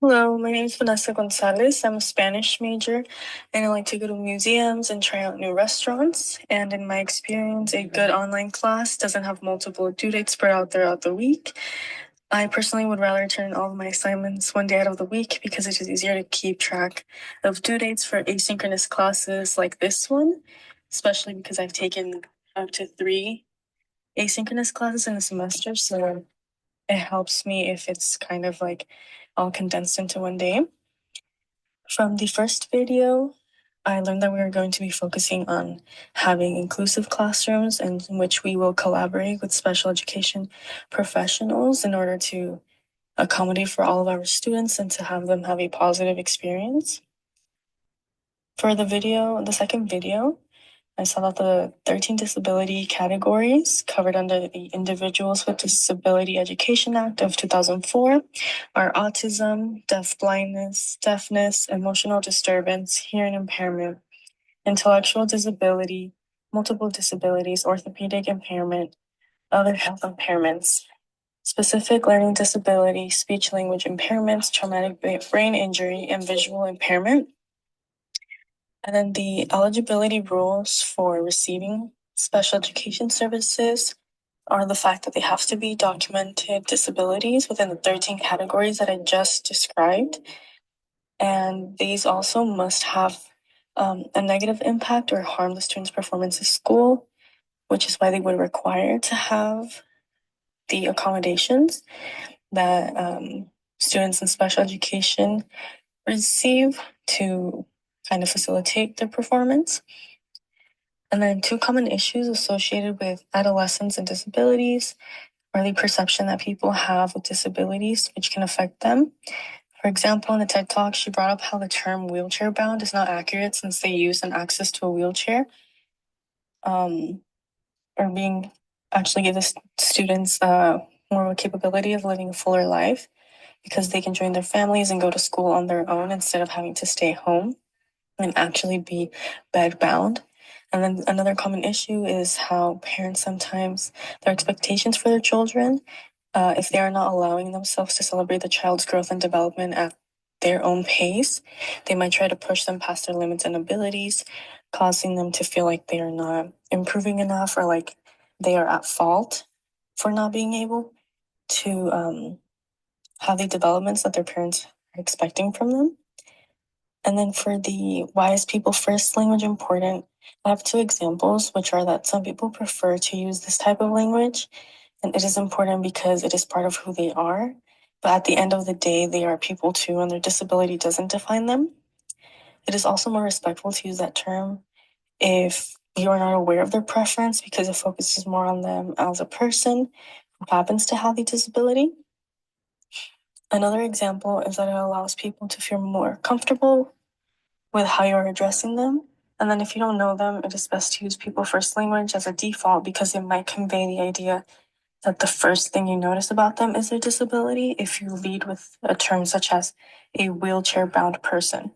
Hello, my name is Vanessa Gonzalez. I'm a Spanish major and I like to go to museums and try out new restaurants. And in my experience, a good online class doesn't have multiple due dates spread out throughout the week. I personally would rather turn all of my assignments one day out of the week because it is easier to keep track of due dates for asynchronous classes like this one, especially because I've taken up to 3 asynchronous classes in a semester. So it helps me if it's kind of like all condensed into one day. From the first video, I learned that we are going to be focusing on having inclusive classrooms in which we will collaborate with special education professionals in order to accommodate for all of our students and to have them have a positive experience. For the second video, I saw that the 13 disability categories covered under the Individuals with Disability Education Act of 2004 are autism, deafness, emotional disturbance, hearing impairment, intellectual disability, multiple disabilities, orthopedic impairment, other health impairments, specific learning disability, speech language impairments, traumatic brain injury, and visual impairment. And then the eligibility rules for receiving special education services are the fact that they have to be documented disabilities within the 13 categories that I just described. And these also must have a negative impact or harm the student's performance at school, which is why they would require to have the accommodations that students in special education receive to kind of facilitate their performance. And then 2 common issues associated with adolescents and disabilities are the perception that people have with disabilities, which can affect them. For example, in the TED Talk, she brought up how the term wheelchair bound is not accurate since they use an access to a wheelchair, or being actually give the students more of a capability of living a fuller life because they can join their families and go to school on their own instead of having to stay home and actually be bed bound. And then another common issue is how parents sometimes, their expectations for their children, if they are not allowing themselves to celebrate the child's growth and development at their own pace, they might try to push them past their limits and abilities, causing them to feel like they are not improving enough or like they are at fault for not being able to have the developments that their parents are expecting from them. And then for the why is people first language important, I have 2 examples, which are that some people prefer to use this type of language, and it is important because it is part of who they are. But at the end of the day, they are people too, and their disability doesn't define them. It is also more respectful to use that term if you are not aware of their preference because it focuses more on them as a person who happens to have the disability. Another example is that it allows people to feel more comfortable with how you're addressing them. And then if you don't know them, it is best to use people first language as a default because it might convey the idea that the first thing you notice about them is their disability if you lead with a term such as a wheelchair bound person.